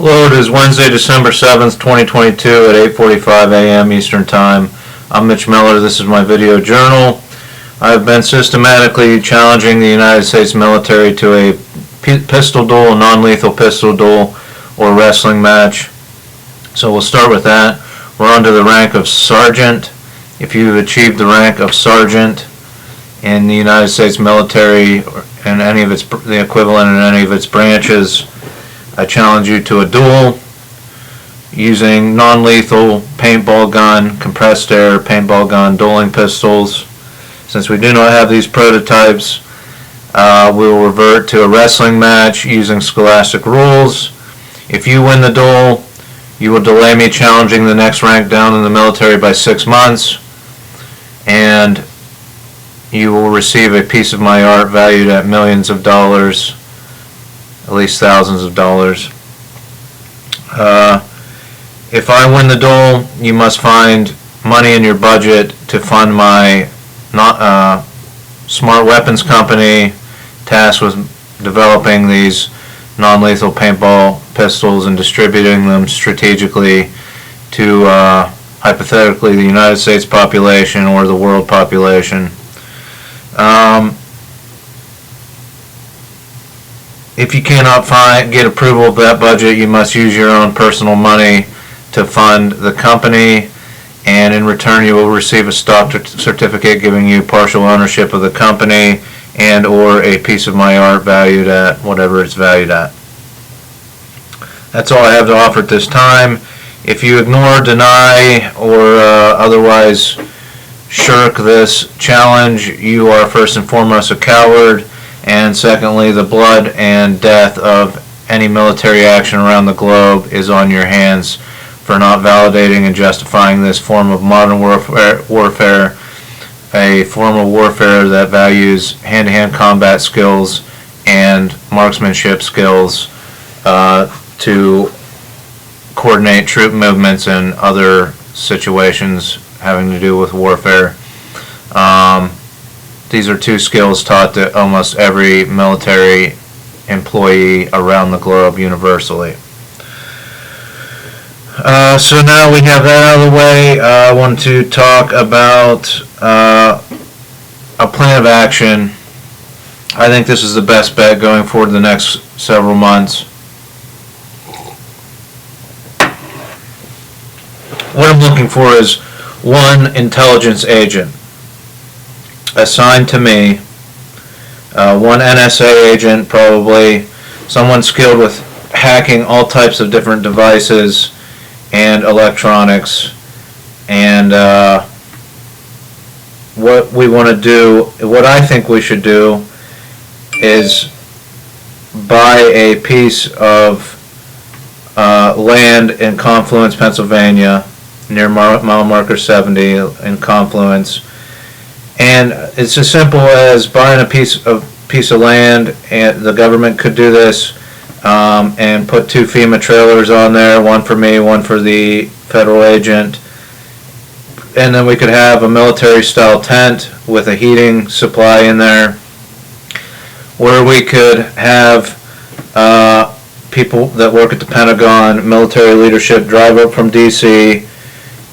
Hello, it is Wednesday, December 7th, 2022 at 8:45 a.m. Eastern Time. I'm Mitch Miller. This is my video journal. I've been systematically challenging the United States military to a pistol duel, a non-lethal pistol duel, or wrestling match. So we'll start with that. We're on to the rank of sergeant. If you've achieved the rank of sergeant in the United States military and any of the equivalent in any of its branches, I challenge you to a duel using non-lethal paintball gun, compressed air, paintball gun, dueling pistols. Since we do not have these prototypes, we will revert to a wrestling match using scholastic rules. If you win the duel, you will delay me challenging the next rank down in the military by 6 months, and you will receive a piece of my art valued at millions of dollars, at least thousands of dollars. If I win the duel, you must find money in your budget to fund my smart weapons company tasked with developing these non-lethal paintball pistols and distributing them strategically to hypothetically the United States population or the world population. If you cannot get approval of that budget, you must use your own personal money to fund the company, and in return you will receive a stock certificate giving you partial ownership of the company and or a piece of my art valued at whatever it's valued at. That's all I have to offer at this time. If you ignore, deny, or otherwise shirk this challenge, you are first and foremost a coward, and secondly, the blood and death of any military action around the globe is on your hands for not validating and justifying this form of modern warfare, a form of warfare that values hand-to-hand combat skills and marksmanship skills to coordinate troop movements and other situations having to do with warfare. These are two skills taught to almost every military employee around the globe universally. So now we have that out of the way, I want to talk about a plan of action. I think this is the best bet going forward the next several months. What I'm looking for is one intelligence agent assigned to me, one NSA agent probably, someone skilled with hacking all types of different devices and electronics, and what we want to do, what I think we should do is buy a piece of land in Confluence, Pennsylvania, near mile marker 70 in Confluence. And it's as simple as buying a piece of land, and the government could do this, and put 2 FEMA trailers on there, one for me, one for the federal agent, and then we could have a military-style tent with a heating supply in there, where we could have people that work at the Pentagon, military leadership, drive up from DC,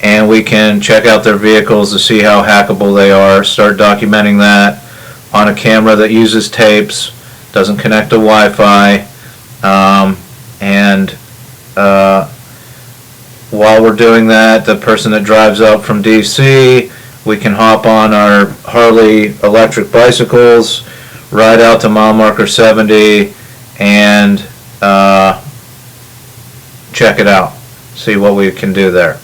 and we can check out their vehicles to see how hackable they are, start documenting that on a camera that uses tapes, doesn't connect to Wi-Fi, and while we're doing that, the person that drives up from DC, we can hop on our Harley electric bicycles, ride out to mile marker 70, and check it out, see what we can do there.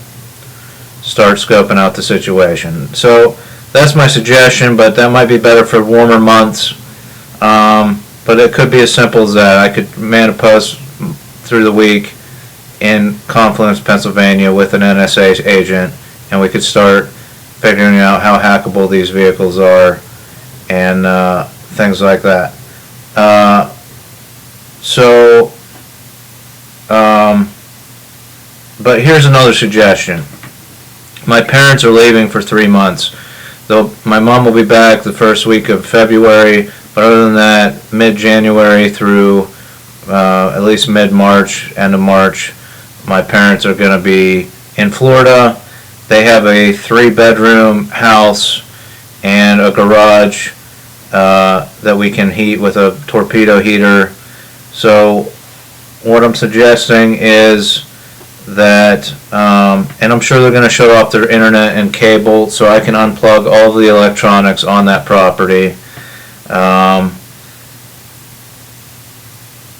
Start scoping out the situation. So that's my suggestion, but that might be better for warmer months. But it could be as simple as that. I could man a post through the week in Confluence, Pennsylvania with an NSA agent, and we could start figuring out how hackable these vehicles are and things like that. But here's another suggestion. My parents are leaving for 3 months. My mom will be back the first week of February, but other than that, mid-January through at least mid-March, end of March, my parents are going to be in Florida. They have a 3-bedroom house and a garage that we can heat with a torpedo heater. So what I'm suggesting is that, and I'm sure they're going to shut off their internet and cable, so I can unplug all the electronics on that property.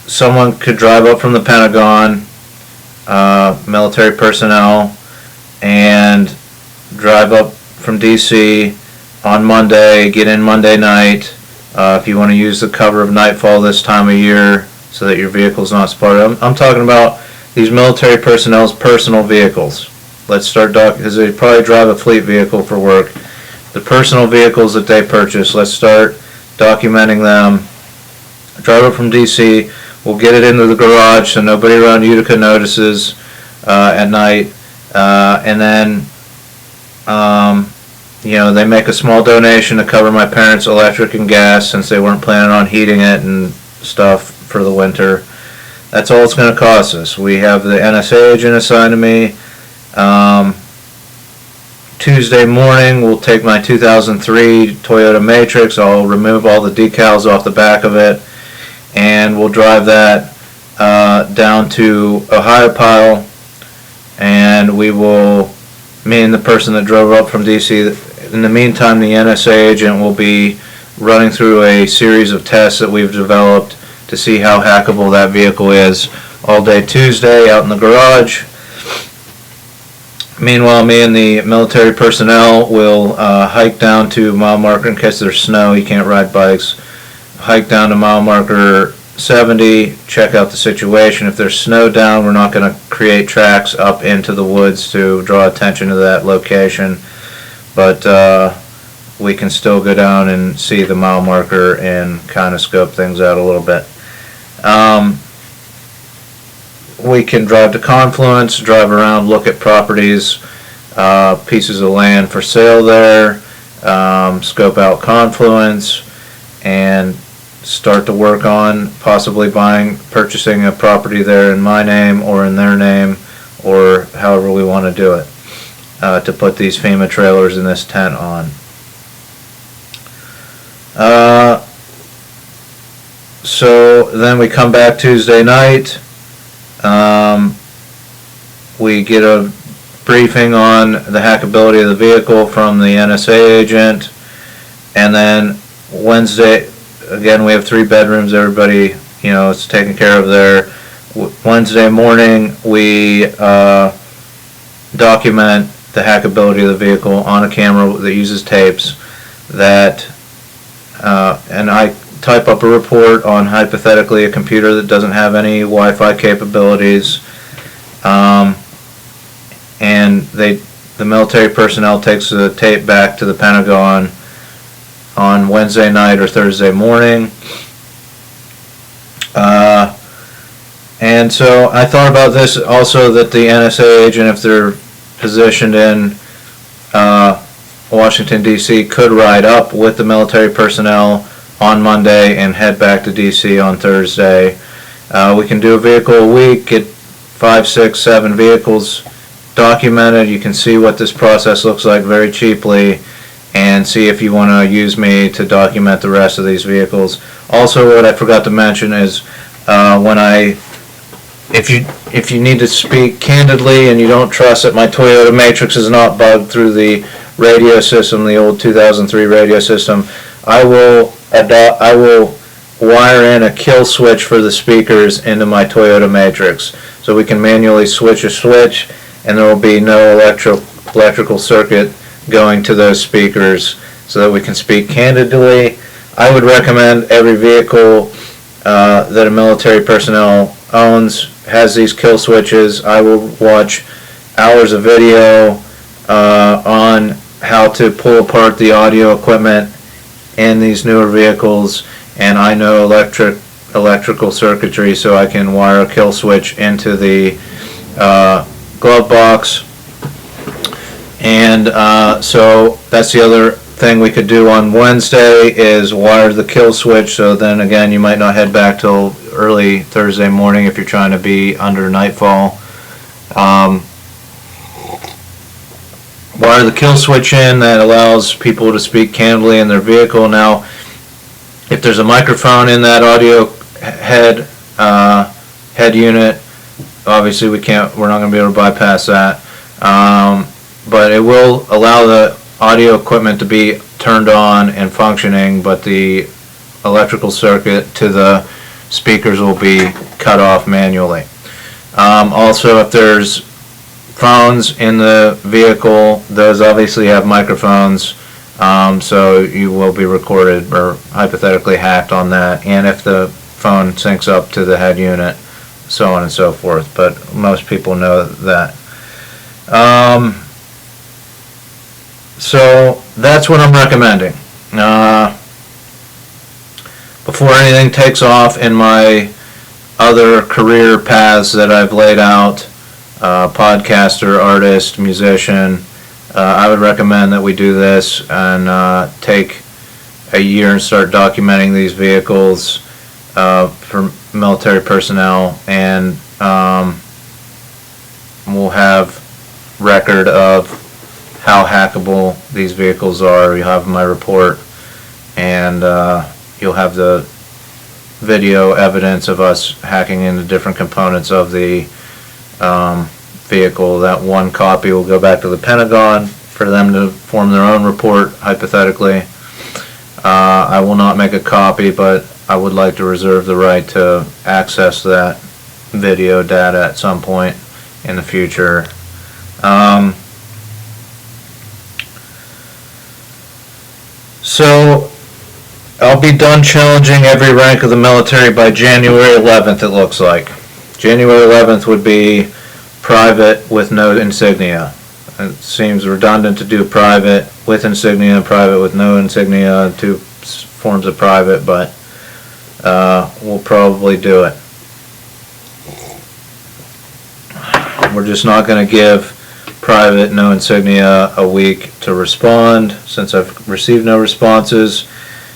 Someone could drive up from the Pentagon, military personnel, and drive up from DC on Monday, get in Monday night. If you want to use the cover of nightfall this time of year so that your vehicle's not spotted. I'm talking about these military personnel's personal vehicles. Let's start because they probably drive a fleet vehicle for work. The personal vehicles that they purchase, let's start documenting them. Drive up from DC. We'll get it into the garage so nobody around Utica notices at night. And then, they make a small donation to cover my parents' electric and gas since they weren't planning on heating it and stuff for the winter. That's all it's going to cost us. We have the NSA agent assigned to me. Tuesday morning, we'll take my 2003 Toyota Matrix. I'll remove all the decals off the back of it, and we'll drive that down to Ohiopyle, and me and the person that drove up from DC, in the meantime, the NSA agent will be running through a series of tests that we've developed to see how hackable that vehicle is all day Tuesday out in the garage. Meanwhile, me and the military personnel will hike down to mile marker, in case there's snow, you can't ride bikes, hike down to mile marker 70, check out the situation. If there's snow down, we're not going to create tracks up into the woods to draw attention to that location, but we can still go down and see the mile marker and kind of scope things out a little bit. We can drive to Confluence, drive around, look at properties, pieces of land for sale there, scope out Confluence, and start to work on possibly purchasing a property there in my name or in their name, or however we want to do it, to put these FEMA trailers in this tent on. So then we come back Tuesday night. We get a briefing on the hackability of the vehicle from the NSA agent, and then Wednesday, again, we have 3 bedrooms. Everybody, it's taken care of there. Wednesday morning, we document the hackability of the vehicle on a camera that uses tapes. And I type up a report on hypothetically a computer that doesn't have any Wi-Fi capabilities, and the military personnel takes the tape back to the Pentagon on Wednesday night or Thursday morning. And so I thought about this also, that the NSA agent, if they're positioned in Washington, D.C., could ride up with the military personnel on Monday and head back to D.C. on Thursday. We can do a vehicle a week, get 5, 6, 7 vehicles documented. You can see what this process looks like very cheaply, and see if you want to use me to document the rest of these vehicles. Also, what I forgot to mention is if you need to speak candidly and you don't trust that my Toyota Matrix is not bugged through the radio system, the old 2003 radio system, I will wire in a kill switch for the speakers into my Toyota Matrix, so we can manually switch a switch, and there will be no electrical circuit going to those speakers, so that we can speak candidly. I would recommend every vehicle that a military personnel owns has these kill switches. I will watch hours of video on how to pull apart the audio equipment in these newer vehicles, and I know electrical circuitry, so I can wire a kill switch into the glove box. And so that's the other thing we could do on Wednesday, is wire the kill switch, so then again you might not head back till early Thursday morning if you're trying to be under nightfall. Wire the kill switch in that allows people to speak candidly in their vehicle. Now, if there's a microphone in that audio head unit, obviously we're not going to be able to bypass that. But it will allow the audio equipment to be turned on and functioning, but the electrical circuit to the speakers will be cut off manually. Also, if there's phones in the vehicle, those obviously have microphones, so you will be recorded or hypothetically hacked on that, and if the phone syncs up to the head unit, so on and so forth, but most people know that. So that's what I'm recommending. Before anything takes off in my other career paths that I've laid out, podcaster, artist, musician, I would recommend that we do this and take a year and start documenting these vehicles for military personnel, and we'll have record of how hackable these vehicles are. You'll have my report, and you'll have the video evidence of us hacking into different components of the vehicle. That one copy will go back to the Pentagon for them to form their own report, hypothetically. I will not make a copy, but I would like to reserve the right to access that video data at some point in the future. So I'll be done challenging every rank of the military by January 11th, it looks like. January 11th would be private with no insignia. It seems redundant to do private with insignia and private with no insignia, two forms of private, but we'll probably do it. We're just not going to give private, no insignia, a week to respond, since I've received no responses.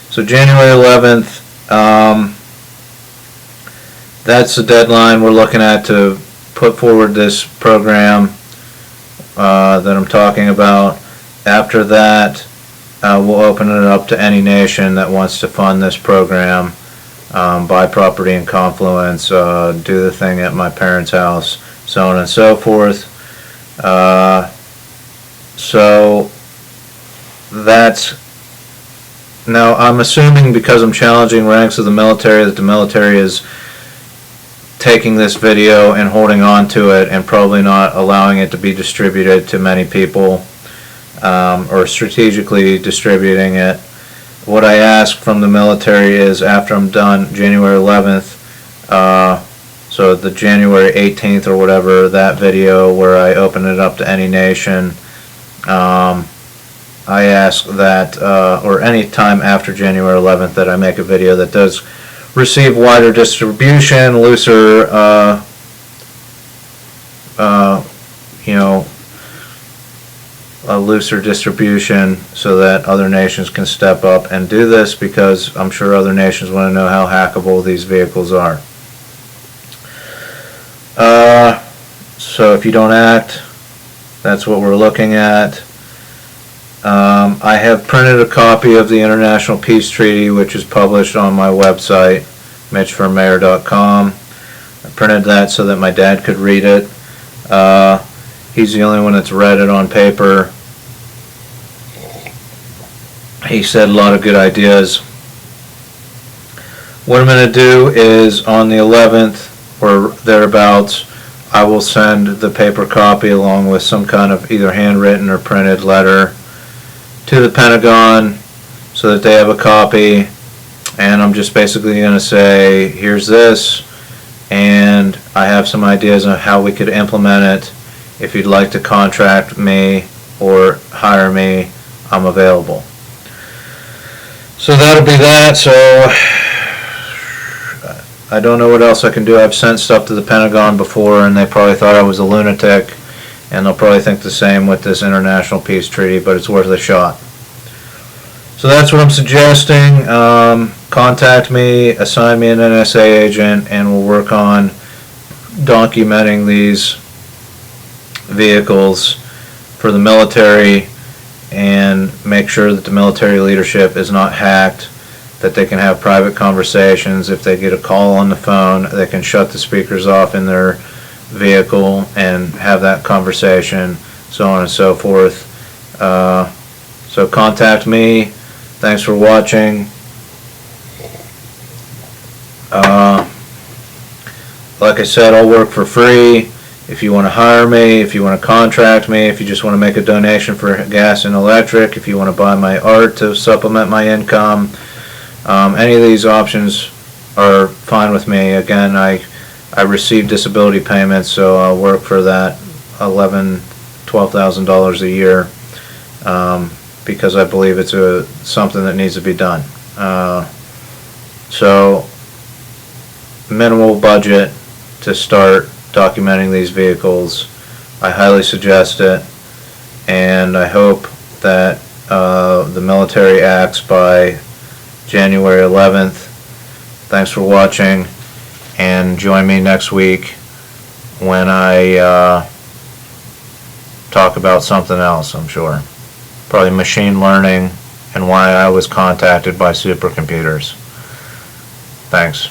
So January 11th, that's the deadline we're looking at to put forward this program that I'm talking about. After that, we'll open it up to any nation that wants to fund this program, buy property in Confluence, do the thing at my parents' house, so on and so forth. So that's, now I'm assuming, because I'm challenging ranks of the military, that the military is taking this video and holding on to it and probably not allowing it to be distributed to many people, or strategically distributing it. What I ask from the military is, after I'm done January 11th, so the January 18th or whatever, that video where I open it up to any nation, I ask that, or any time after January 11th, that I make a video that does receive wider distribution, looser, a looser distribution, so that other nations can step up and do this, because I'm sure other nations want to know how hackable these vehicles are. So if you don't act, that's what we're looking at. I have printed a copy of the International Peace Treaty, which is published on my website, mitchformayor.com. I printed that so that my dad could read it. He's the only one that's read it on paper. He said a lot of good ideas. What I'm going to do is, on the 11th or thereabouts, I will send the paper copy along with some kind of either handwritten or printed letter to the Pentagon so that they have a copy, and I'm just basically going to say, here's this, and I have some ideas on how we could implement it. If you'd like to contract me or hire me, I'm available. So that'll be that. So I don't know what else I can do. I've sent stuff to the Pentagon before, and they probably thought I was a lunatic, and they'll probably think the same with this International Peace Treaty, but it's worth a shot. So that's what I'm suggesting. Contact me, assign me an NSA agent, and we'll work on documenting these vehicles for the military and make sure that the military leadership is not hacked, that they can have private conversations. If they get a call on the phone, they can shut the speakers off in their vehicle and have that conversation, so on and so forth. So contact me. Thanks for watching. Like I said, I'll work for free. If you want to hire me, if you want to contract me, if you just want to make a donation for gas and electric, if you want to buy my art to supplement my income, any of these options are fine with me. Again, I receive disability payments, so I'll work for that $12,000 a year, because I believe it's something that needs to be done. So minimal budget to start documenting these vehicles. I highly suggest it, and I hope that the military acts by January 11th. Thanks for watching, and join me next week when I talk about something else, I'm sure. Probably machine learning and why I was contacted by supercomputers. Thanks.